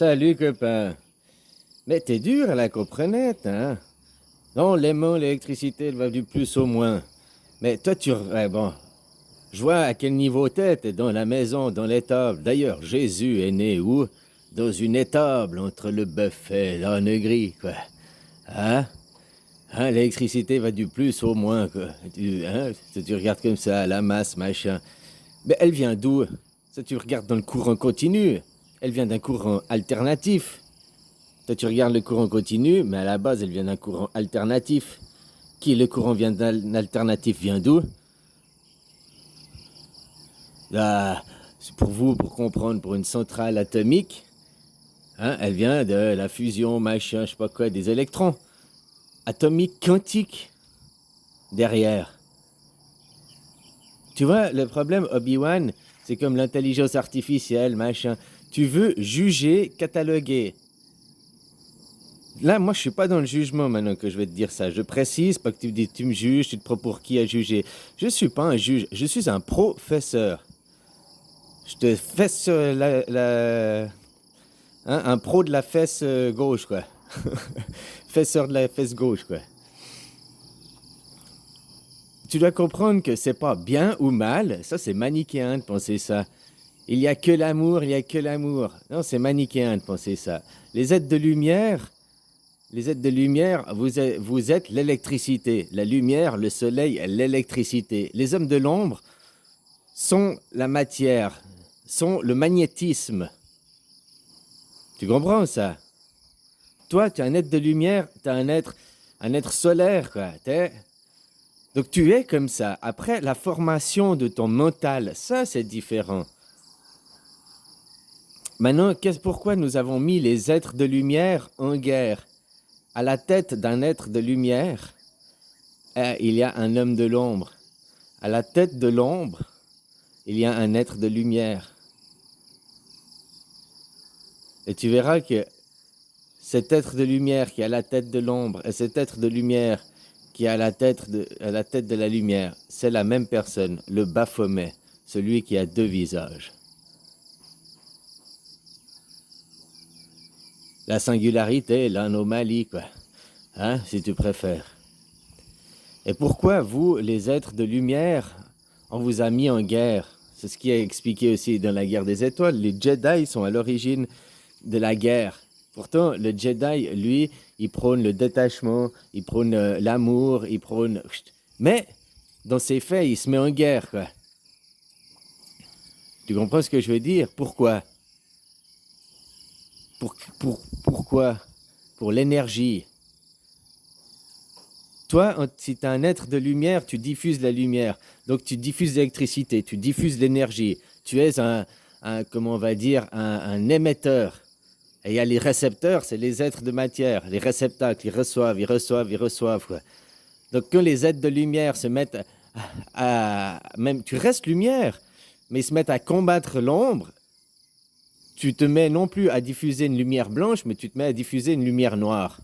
Salut copain. Mais t'es dur à la comprenette, hein? Non, l'aimant, l'électricité, elle va du plus au moins. Mais toi, bon, je vois à quel niveau t'es dans la maison, dans l'étable. D'ailleurs, Jésus est né où? Dans une étable entre le bœuf et l'âne gris, quoi. Hein? Hein, l'électricité va du plus au moins, quoi. Si tu regardes comme ça, la masse, machin. Mais elle vient d'où? Si tu regardes dans le courant continu, elle vient d'un courant alternatif. Toi, tu regardes le courant continu, mais à la base, elle vient d'un courant alternatif. Le courant vient d'un alternatif vient d'où? Ah, c'est pour vous, pour comprendre, pour une centrale atomique, hein, elle vient de la fusion, machin, je sais pas quoi, des électrons. Atomique quantique, derrière. Tu vois, le problème, Obi-Wan, c'est comme l'intelligence artificielle, machin. Tu veux juger, cataloguer. Là, moi, je suis pas dans le jugement maintenant que je vais te dire ça. Je précise, pas que tu me dis, tu me juges, tu te prends pour qui à juger. Je suis pas un juge, je suis un professeur. Je te fesse sur un pro de la fesse gauche, quoi. Fesseur de la fesse gauche, quoi. Tu dois comprendre que c'est pas bien ou mal, ça c'est manichéen de penser ça. Il y a que l'amour, il y a que l'amour. Non, c'est manichéen de penser ça. Les êtres de lumière, vous êtes l'électricité. La lumière, le soleil, l'électricité. Les hommes de l'ombre sont la matière, sont le magnétisme. Tu comprends ça? Toi, tu es un être de lumière, tu es un être solaire, quoi. Donc tu es comme ça. Après, la formation de ton mental, ça c'est différent. Maintenant, pourquoi nous avons mis les êtres de lumière en guerre? À la tête d'un être de lumière, il y a un homme de l'ombre. À la tête de l'ombre, il y a un être de lumière. Et tu verras que cet être de lumière qui a la tête de l'ombre et cet être de lumière qui a la tête de la lumière, c'est la même personne, le Baphomet, celui qui a deux visages. La singularité, l'anomalie, quoi. Hein, si tu préfères. Et pourquoi vous, les êtres de lumière, on vous a mis en guerre? C'est ce qui est expliqué aussi dans la guerre des étoiles. Les Jedi sont à l'origine de la guerre. Pourtant, le Jedi, lui, il prône le détachement, il prône l'amour, il prône... Mais, dans ses faits, il se met en guerre, quoi. Tu comprends ce que je veux dire? Pourquoi? Pourquoi? Pour l'énergie. Toi, si tu es un être de lumière, tu diffuses la lumière. Donc tu diffuses l'électricité, tu diffuses l'énergie. Tu es comment on va dire, un émetteur. Et il y a les récepteurs, c'est les êtres de matière. Les réceptacles, ils reçoivent, ils reçoivent, ils reçoivent, quoi. Donc quand les êtres de lumière se mettent même tu restes lumière, mais ils se mettent à combattre l'ombre, tu te mets non plus à diffuser une lumière blanche, mais tu te mets à diffuser une lumière noire.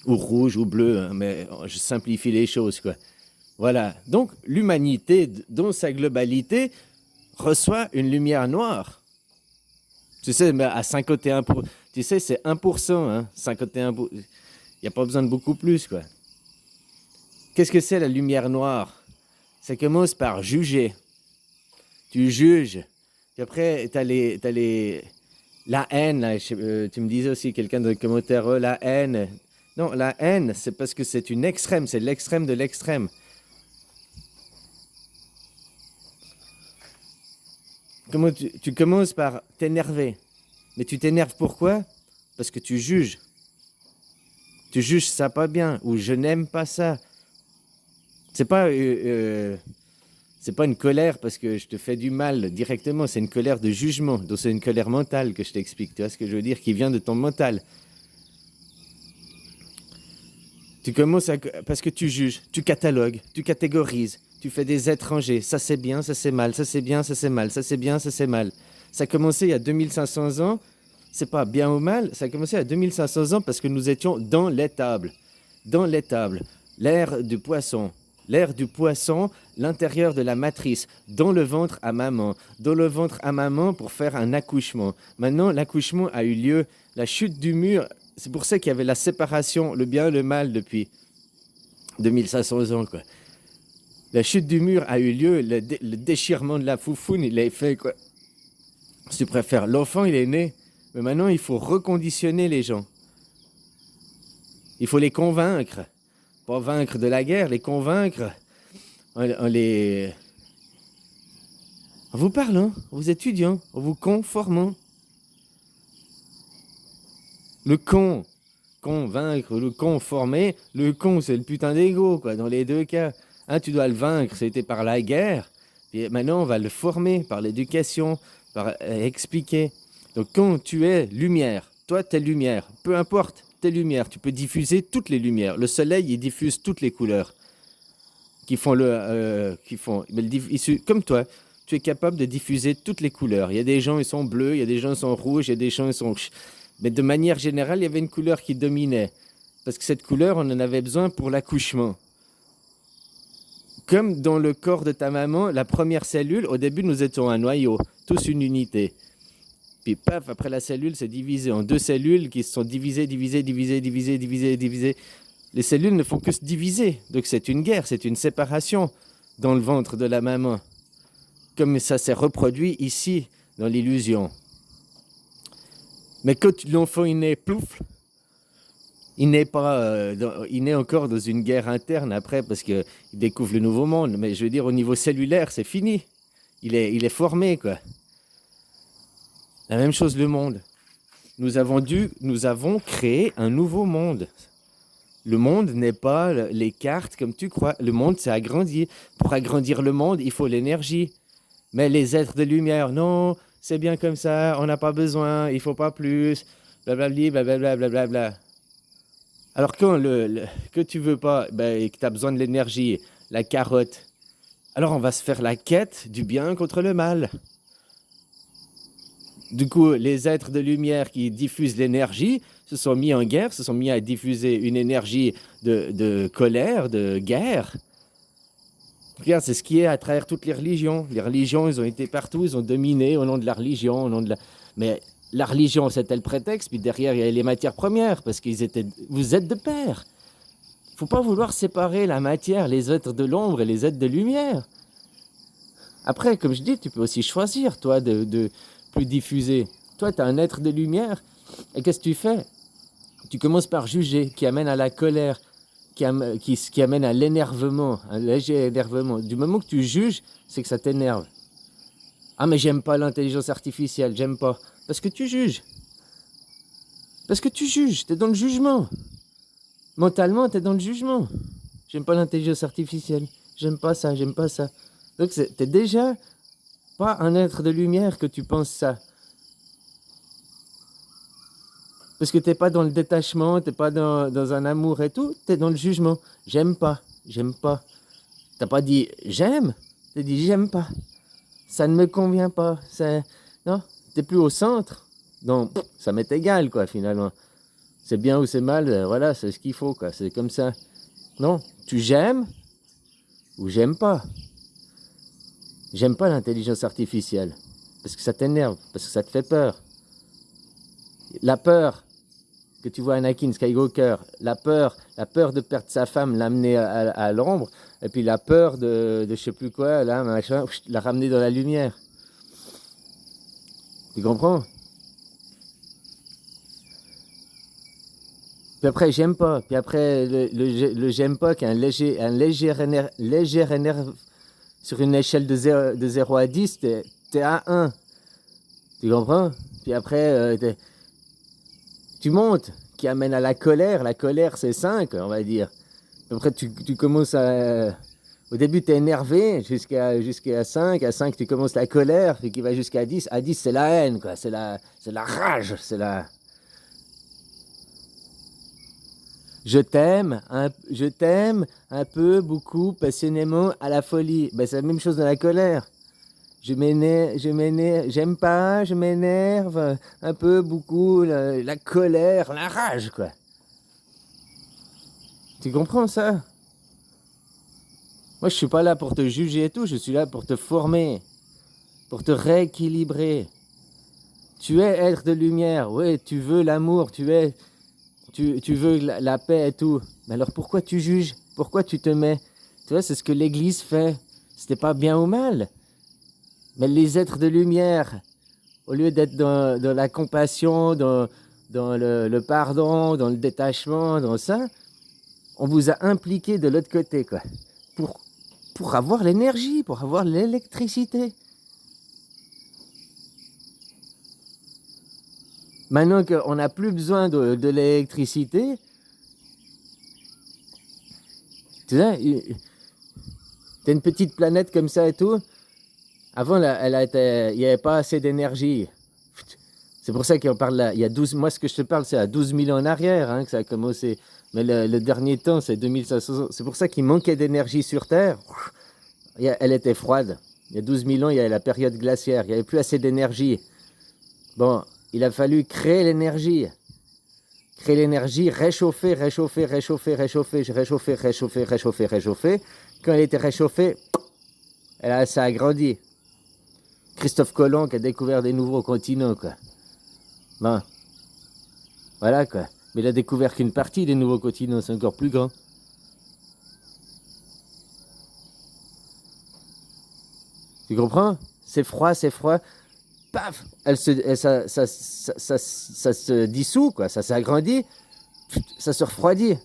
Ou rouge ou bleu, hein, mais je simplifie les choses, quoi. Voilà. Donc, l'humanité, dans sa globalité, reçoit une lumière noire. Tu sais, mais à 51%, tu sais, c'est 1%, hein, 51%. Il n'y a pas besoin de beaucoup plus, quoi. Qu'est-ce que c'est la lumière noire? Ça commence par juger. Tu juges. Puis après, la haine, là, tu me disais aussi, quelqu'un dans les commentaires, oh, la haine. Non, la haine, c'est parce que c'est une extrême, c'est l'extrême de l'extrême. Tu commences par t'énerver. Mais tu t'énerves pourquoi? Parce que tu juges. Tu juges ça pas bien, ou je n'aime pas ça. C'est pas une colère parce que je te fais du mal directement, c'est une colère de jugement. Donc c'est une colère mentale que je t'explique, tu vois ce que je veux dire, qui vient de ton mental. Tu commences parce que tu juges, tu catalogues, tu catégorises, tu fais des étrangers. Ça c'est bien, ça c'est mal, ça c'est bien, ça c'est mal, ça c'est bien, ça c'est mal. Ça a commencé il y a 2500 ans, c'est pas bien ou mal, ça a commencé il y a 2500 ans parce que nous étions dans l'étable. Dans l'étable, l'ère du poisson. l'air du poisson, l'intérieur de la matrice, dans le ventre à maman. Dans le ventre à maman pour faire un accouchement. Maintenant, l'accouchement a eu lieu, la chute du mur, c'est pour ça qu'il y avait la séparation, le bien et le mal depuis 2500 ans, quoi. La chute du mur a eu lieu, le déchirement de la foufoune, il est fait, quoi. Si tu préfères, l'enfant, il est né. Mais maintenant, il faut reconditionner les gens. Il faut les convaincre. Pas vaincre de la guerre, les convaincre. En les... En vous parlant, en vous étudiant, en vous conformant. Le convaincre, le conformer, le con, c'est le putain d'ego, quoi, dans les deux cas. Un, tu dois le vaincre, c'était par la guerre. Puis maintenant, on va le former par l'éducation, par expliquer. Donc, quand tu es lumière, toi, t'es lumière, peu importe, t'es lumière, tu peux diffuser toutes les lumières. Le soleil, il diffuse toutes les couleurs comme toi, tu es capable de diffuser toutes les couleurs. Il y a des gens, ils sont bleus, il y a des gens, ils sont rouges, il y a des gens, ils sont... Mais de manière générale, il y avait une couleur qui dominait. Parce que cette couleur, on en avait besoin pour l'accouchement. Comme dans le corps de ta maman, la première cellule, au début, nous étions un noyau, tous une unité. Puis paf, après la cellule s'est divisée en deux cellules qui se sont divisées. Les cellules ne font que se diviser. Donc c'est une guerre, c'est une séparation dans le ventre de la maman. Comme ça s'est reproduit ici, dans l'illusion. Mais quand l'enfant il naît, plouf, il naît encore dans une guerre interne après parce qu'il découvre le nouveau monde. Mais je veux dire, au niveau cellulaire, c'est fini. Il est formé, quoi. La même chose, le monde. Nous avons créé un nouveau monde. Le monde n'est pas les cartes comme tu crois. Le monde, c'est agrandi. Pour agrandir le monde, il faut l'énergie. Mais les êtres de lumière, non, c'est bien comme ça, on n'a pas besoin, il ne faut pas plus, blablabli, blablabla. Alors que tu veux pas, et que tu as besoin de l'énergie, la carotte, alors on va se faire la quête du bien contre le mal. Du coup, les êtres de lumière qui diffusent l'énergie se sont mis en guerre, se sont mis à diffuser une énergie de colère, de guerre. Regarde, c'est ce qui est à travers toutes les religions. Les religions, ils ont été partout, ils ont dominé au nom de la religion, Mais la religion, c'était le prétexte, puis derrière, il y avait les matières premières, parce vous êtes de pair. Il ne faut pas vouloir séparer la matière, les êtres de l'ombre et les êtres de lumière. Après, comme je dis, tu peux aussi choisir, toi, de plus diffuser. Toi, tu as un être de lumière, et qu'est-ce que tu fais? Tu commences par juger, qui amène à la colère, qui amène à l'énervement, un léger énervement. Du moment que tu juges, c'est que ça t'énerve. Ah, mais j'aime pas l'intelligence artificielle, j'aime pas. Parce que tu juges. Parce que tu juges, t'es dans le jugement. Mentalement, t'es dans le jugement. J'aime pas l'intelligence artificielle, j'aime pas ça, j'aime pas ça. Donc, t'es déjà pas un être de lumière que tu penses ça. Parce que t'es pas dans le détachement, t'es pas dans un amour et tout, t'es dans le jugement. J'aime pas, j'aime pas. T'as pas dit j'aime, t'as dit j'aime pas. Ça ne me convient pas. Non, t'es plus au centre. Donc, ça m'est égal, quoi, finalement. C'est bien ou c'est mal, voilà, c'est ce qu'il faut, quoi. C'est comme ça. Non, tu j'aimes ou j'aime pas. J'aime pas l'intelligence artificielle. Parce que ça t'énerve, parce que ça te fait peur. La peur que tu vois Anakin Skywalker, la peur de perdre sa femme, l'amener à l'ombre, et puis la peur de je sais plus quoi, là, machin, la ramener dans la lumière. Tu comprends? Puis après, j'aime pas. Puis après, le j'aime pas, qui est un léger énerve, sur une échelle de 0 à 10, t'es à 1. Tu comprends? Puis après, tu montes, qui amène à la colère. La colère, c'est 5, on va dire. Après, tu commences à... Au début, tu es énervé jusqu'à 5. À 5, tu commences la colère, puis qui va jusqu'à 10. À 10, c'est la haine, quoi. C'est la rage. C'est la... Je t'aime un peu, beaucoup, passionnément, à la folie. Ben, c'est la même chose dans la colère. Je m'énerve, j'aime pas, je m'énerve, un peu, beaucoup, la colère, la rage, quoi. Tu comprends ça? Moi, je suis pas là pour te juger et tout, je suis là pour te former, pour te rééquilibrer. Tu es être de lumière, oui, tu veux l'amour, tu veux la paix et tout. Mais alors pourquoi tu juges? Pourquoi tu te mets? Tu vois, c'est ce que l'Église fait. C'était pas bien ou mal. Mais les êtres de lumière, au lieu d'être dans la compassion, dans le pardon, dans le détachement, dans ça, on vous a impliqué de l'autre côté, quoi. Pour, pour avoir l'énergie, pour avoir l'électricité. Maintenant qu'on n'a plus besoin de l'électricité, tu sais, t'as une petite planète comme ça et tout. Avant, il n'y avait pas assez d'énergie. C'est pour ça qu'on parle là. Il y a 12, moi, ce que je te parle, c'est à 12 000 ans en arrière que ça a commencé. Mais le dernier temps, c'est 2500 ans. C'est pour ça qu'il manquait d'énergie sur Terre. Elle était froide. Il y a 12 000 ans, il y a la période glaciaire. Il n'y avait plus assez d'énergie. Bon, il a fallu créer l'énergie. Créer l'énergie, réchauffer, réchauffer, réchauffer, réchauffer, réchauffer, réchauffer, réchauffer, réchauffer. Quand elle était réchauffée, ça a grandi. Christophe Colomb qui a découvert des nouveaux continents, quoi. Bon, voilà, quoi. Mais il a découvert qu'une partie des nouveaux continents, c'est encore plus grand. Tu comprends? C'est froid, c'est froid. Paf, ça se dissout, quoi. Ça s'agrandit, ça se refroidit.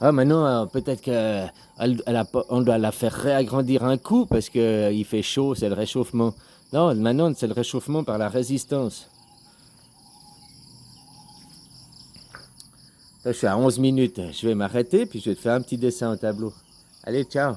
Ah, maintenant, peut-être qu'on doit la faire réagrandir un coup parce qu'il fait chaud, c'est le réchauffement. Non, maintenant, c'est le réchauffement par la résistance. Là, je suis à 11 minutes. Je vais m'arrêter, puis je vais te faire un petit dessin au tableau. Allez, ciao!